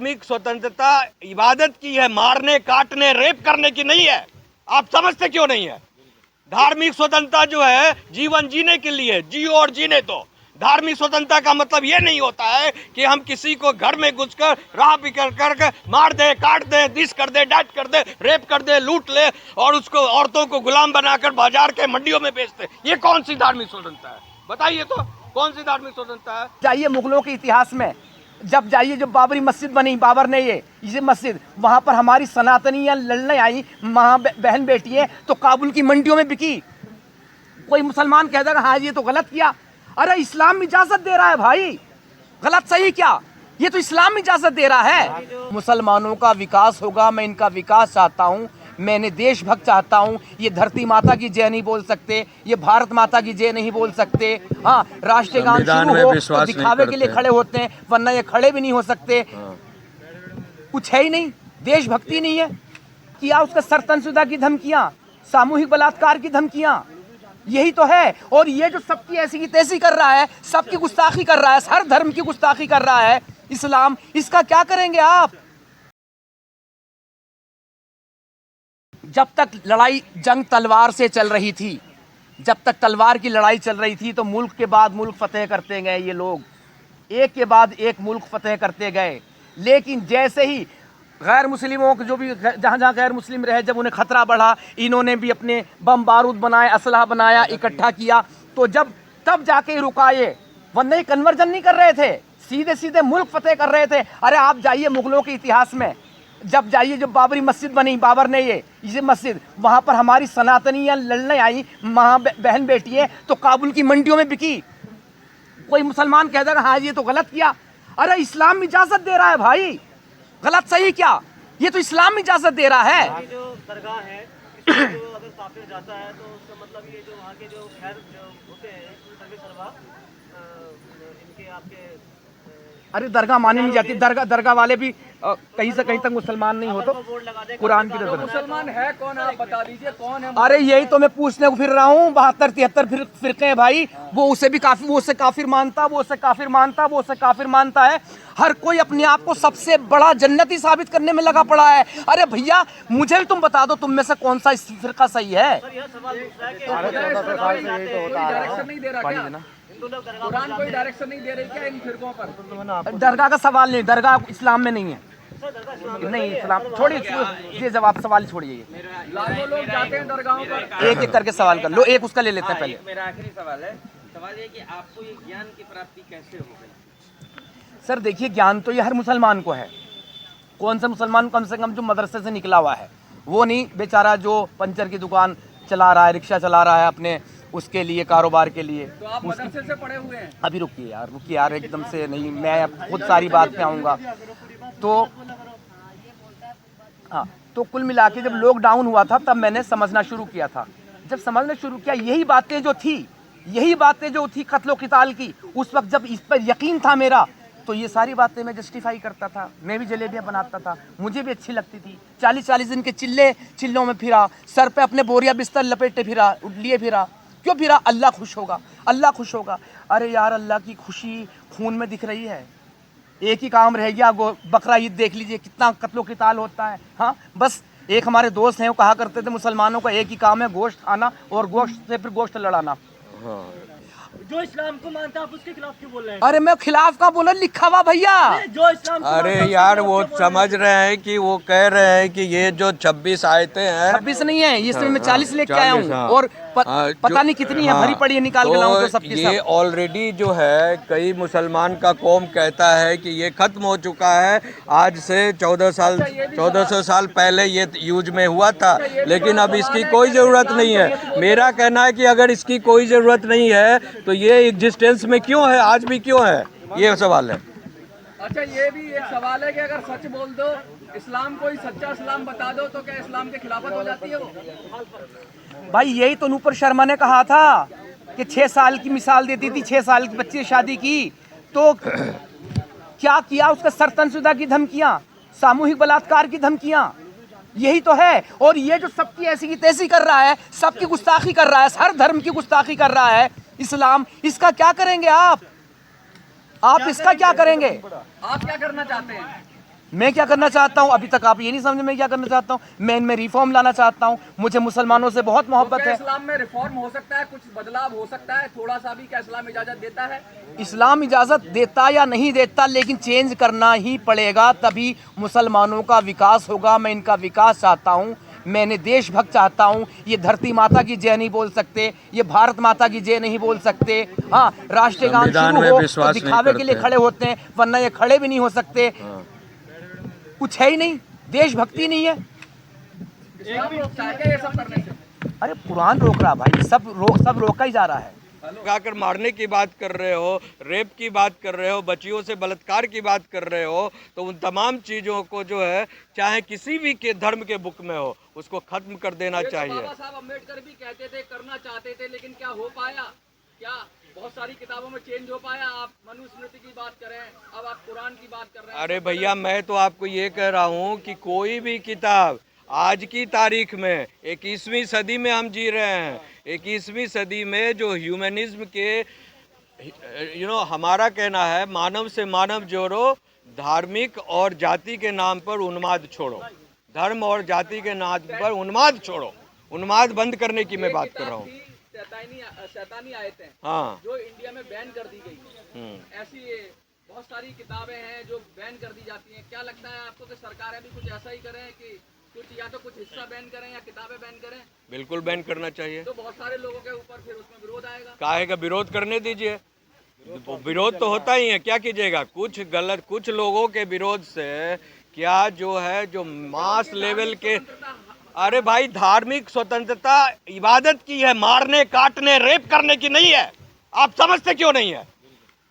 धार्मिक स्वतंत्रता इबादत की है, मारने काटने रेप करने की नहीं है। आप समझते क्यों नहीं है? धार्मिक स्वतंत्रता जो है जीवन जीने के लिए, जियो और जीने दो। धार्मिक स्वतंत्रता का मतलब ये नहीं होता है कि हम किसी को घर में घुसकर राह बिकर कर मार दे, काट दे, दिस कर दे, डांट कर दे, रेप कर दे, लूट ले और उसको औरतों को गुलाम बनाकर बाजार के मंडियों में बेचते। ये कौन सी धार्मिक स्वतंत्रता है? बताइए तो, कौन सी धार्मिक स्वतंत्रता है? जाइए मुगलों के इतिहास में, जब जाइए जब बाबरी मस्जिद बनी, बाबर ने ये मस्जिद, वहाँ पर हमारी सनातनियाँ लड़ने आई, माँ बहन बेटी है, तो काबुल की मंडियों में बिकी। कोई मुसलमान कह देगा हाँ ये तो गलत किया। अरे इस्लाम इजाजत दे रहा है भाई, गलत सही क्या, ये तो इस्लाम इजाजत दे रहा है। मुसलमानों का विकास होगा, मैं इनका विकास चाहता हूँ, मैंने देशभक्त चाहता हूँ। ये धरती माता की जय नहीं बोल सकते, ये भारत माता की जय नहीं बोल सकते। हाँ, राष्ट्रीय गान शुरू हो तो दिखावे के लिए खड़े होते हैं, वरना ये खड़े भी नहीं हो सकते। कुछ है ही नहीं, देशभक्ति नहीं है। किया उसका सरतनसुदा की धमकियां, सामूहिक बलात्कार की धमकियां, यही तो है। और ये जो सबकी ऐसी की तैसी कर रहा है, सबकी गुस्ताखी कर रहा है, हर धर्म की गुस्ताखी कर रहा है इस्लाम, इसका क्या करेंगे आप? जब तक लड़ाई जंग तलवार से चल रही थी, जब तक तलवार की लड़ाई चल रही थी, तो मुल्क के बाद मुल्क फतेह करते गए ये लोग, एक के बाद एक मुल्क फतेह करते गए। लेकिन जैसे ही गैर मुस्लिमों को, जो भी जहाँ जहाँ गैर मुस्लिम रहे, जब उन्हें खतरा बढ़ा, इन्होंने भी अपने बम बारूद बनाए, असलहा बनाया, इकट्ठा किया, तो जब तब जाके रुकाए, वरना कन्वर्जन नहीं कर रहे थे, सीधे सीधे मुल्क फतेह कर रहे थे। अरे आप जाइए मुगलों के इतिहास में, जब जाइए जब बाबरी मस्जिद बनी, बाबर ने ये मस्जिद, वहाँ पर हमारी सनातनियाँ लड़ने आई, माँ बहन बेटी है, तो काबुल की मंडियों में बिकी। कोई मुसलमान कह देगा हाँ ये तो गलत किया। अरे इस्लाम इजाजत दे रहा है भाई, गलत सही क्या, ये तो इस्लाम इजाजत दे रहा है। जो दरगाह है, इसमें जो अगर काफिर जाता है तो उसका मतलब ये जो वहाँ के जो खैर जो होते हैं सर्वे सरवा, इनके आपके अरे दरगाह मानी नहीं जाती, दरगाह वाले भी कहीं से कहीं तक मुसलमान नहीं हो तो कुरान की तरफ। मुसलमान है कौन, आप बता दीजिए कौन है? अरे यही तो मैं पूछने को फिर रहा हूँ, 72-73 फिरके हैं भाई, वो उसे भी काफिर, वो उसे काफिर मानता, वो उसे काफिर मानता, वो उसे काफिर मानता है। हर कोई अपने आप को सबसे बड़ा जन्नती साबित करने में लगा पड़ा है। अरे भैया मुझे भी तुम बता दो, तुम में से कौन सा इस फिरका सही है? डायरेक्शन नहीं दे रहा क्या? कुरान कोई डायरेक्शन नहीं दे रही क्या इन फिरकों पर? दरगाह का सवाल नहीं, दरगाह इस्लाम में नहीं है, नहीं इस्लाम छोड़िए, ये जवाब सवाल छोड़िए। लाखों लोग जाते हैं दरगाहों पर। एक एक करके सवाल कर लो, एक उसका ले लेते हैं पहले। मेरा आखिरी सवाल है, सवाल ये कि आपको ये ज्ञान की प्राप्ति कैसे हो गई? सर देखिए, ज्ञान तो ये हर मुसलमान को है। कौन सा मुसलमान, कम से कम जो मदरसे से निकला हुआ है, वो नहीं बेचारा जो पंचर की दुकान चला रहा है, रिक्शा चला रहा है अपने उसके लिए, कारोबार के लिए। तो आप मदरसे से पढ़े हुए हैं? अभी रुकिए यार, एकदम से नहीं, मैं अब खुद सारी बात पे आऊँगा। तो हाँ, तो कुल मिला के जब लॉकडाउन हुआ था तब मैंने समझना शुरू किया था। जब समझना शुरू किया, यही बातें जो थी कत्लो क़िताल की, उस वक्त जब इस पर यकीन था मेरा, तो ये सारी बातें मैं जस्टिफाई करता था। मैं भी जलेबियाँ बनाता था, मुझे भी अच्छी लगती थी। 40-40 दिन के चिल्लों में फिरा, सर पे अपने बोरिया बिस्तर लपेटे फिरा, लिए फिरा। क्यों फिरा? अल्लाह खुश होगा, अल्लाह खुश होगा। अरे यार, अल्लाह की खुशी खून में दिख रही है। एक ही काम रह गया, बकरा ईद देख लीजिए, कितना कत्लो क़िताल होता है। हाँ, बस एक हमारे दोस्त हैं, वो कहा करते थे मुसलमानों का एक ही काम है, गोश्त खाना और गोश्त से फिर गोश्त लड़ाना। जो इस्लाम को मानता है आप उसके खिलाफ क्यों बोल रहे हैं? अरे मैं खिलाफ का बोला, लिखा हुआ भैया। जो इस्लाम को अरे मानता है, यार, उसके वो खिलाफ क्यों बोल समझ रहे हैं कि वो कह रहे हैं कि ये जो 26 आयतें हैं, 26 नहीं है, इसमें मैं 40 लेके आया 40, हूँ, हाँ। और हाँ, पता नहीं कितनी है, भरी पड़ी है, निकाल के लाऊं तो सबके ये सब। ऑलरेडी जो है, कई मुसलमान का कौम कहता है कि ये खत्म हो चुका है। आज से 1400 साल पहले ये यूज में हुआ था, लेकिन अब इसकी कोई ज़रूरत नहीं है। मेरा कहना है कि अगर इसकी कोई ज़रूरत नहीं है तो ये एग्जिस्टेंस में क्यों है, आज भी क्यों है, ये सवाल है। अच्छा, ये भी एक सवाल है कि अगर सच बोल दो, इस्लाम कोई सच्चा इस्लाम बता दो, तो क्या इस्लाम की खिलाफत हो जाती है वो? भाई यही तो नूपुर शर्मा ने कहा था कि 6 साल की मिसाल देती थी, 6 साल की बच्ची शादी की तो क्या किया उसका, सरतनसुदा की धमकियां, सामूहिक बलात्कार की धमकियां, यही तो है। और ये जो सबकी ऐसी की तैसी कर रहा है, सबकी गुस्ताखी कर रहा है, हर धर्म की गुस्ताखी कर रहा है इस्लाम, इसका क्या करेंगे आप इसका क्या करेंगे? आप क्या करना चाहते हैं? मैं क्या करना चाहता हूँ, अभी तक आप ये नहीं समझे मैं क्या करना चाहता हूँ। मैं इनमें रिफॉर्म लाना चाहता हूँ, मुझे मुसलमानों से बहुत मोहब्बत क्या है। इस्लाम में रिफॉर्म हो सकता है, कुछ बदलाव हो सकता है थोड़ा सा भी? क्या इस्लाम इजाजत देता है? इस्लाम इजाज़त देता या नहीं देता, लेकिन चेंज करना ही पड़ेगा, तभी मुसलमानों का विकास होगा। मैं इनका विकास चाहता हूँ, मैंने देशभक्त चाहता हूँ। ये धरती माता की जय नहीं बोल सकते, ये भारत माता की जय नहीं बोल सकते। हाँ, राष्ट्रीय गान संविधान शुरू में हो तो विश्वास नहीं दिखावे के लिए करते। खड़े होते हैं, वरना ये खड़े भी नहीं हो सकते। कुछ है ही नहीं, देशभक्ति नहीं है। इस्लाम रोकता है क्या ये सब करने से? अरे कुरान रोक रहा भाई, सब रोका ही जा रहा है। आकर मारने की बात कर रहे हो, रेप की बात कर रहे हो, बच्चियों से बलात्कार की बात कर रहे हो, तो उन तमाम चीज़ों को जो है, चाहे किसी भी के धर्म के बुक में हो, उसको खत्म कर देना ये तो चाहिए। बाबा साहब अम्बेडकर भी कहते थे, करना चाहते थे, लेकिन क्या हो पाया? क्या बहुत सारी किताबों में चेंज हो पाया? आप मनुस्मृति की बात करें, अब आप कुरान की बात कर रहे हैं। अरे भैया, मैं तो आपको ये कह रहा हूँ कि कोई भी किताब आज की तारीख में 21वीं सदी में हम जी रहे हैं, 21वीं सदी में जो ह्यूमनिज्म के हमारा कहना है, मानव से मानव जोड़ो, धार्मिक और जाति के नाम पर उन्माद छोड़ो, धर्म और जाति के नाम पर उन्माद छोड़ो, उन्माद बंद करने की मैं बात कर रहा हूँ। शैतानी आयतें, हाँ, जो इंडिया में बैन कर दी गई, ऐसी बहुत सारी किताबें हैं जो बैन कर दी जाती हैं। क्या लगता है आपको कि सरकारें भी कुछ ऐसा ही करें कि कुछ या तो कुछ हिस्सा बैन करें या किताबें बैन करें? बिल्कुल बैन करना चाहिए। तो बहुत सारे लोगों के ऊपर फिर उसमें विरोध आएगा। काहे का विरोध करने दीजिए, विरोध तो होता ही है, क्या कीजिएगा। कुछ लोगों के विरोध से क्या जो है, जो मास लेवल के, अरे भाई, धार्मिक स्वतंत्रता इबादत की है, मारने काटने रेप करने की नहीं है। आप समझते क्यों नहीं है?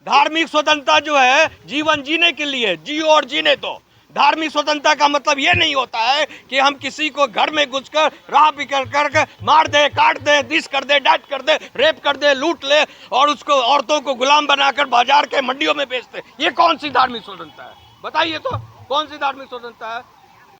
धार्मिक स्वतंत्रता जो है जीवन जीने के लिए, जियो और जीने दो। धार्मिक स्वतंत्रता का मतलब ये नहीं होता है कि हम किसी को घर में घुसकर राह बिकर कर मार दे, काट दे, दिस कर दे, डैट कर दे, रेप कर दे, लूट ले और उसको औरतों को गुलाम बनाकर बाजार के मंडियों में बेच दे। ये कौन सी धार्मिक स्वतंत्रता है? बताइए तो, कौन सी धार्मिक स्वतंत्रता है?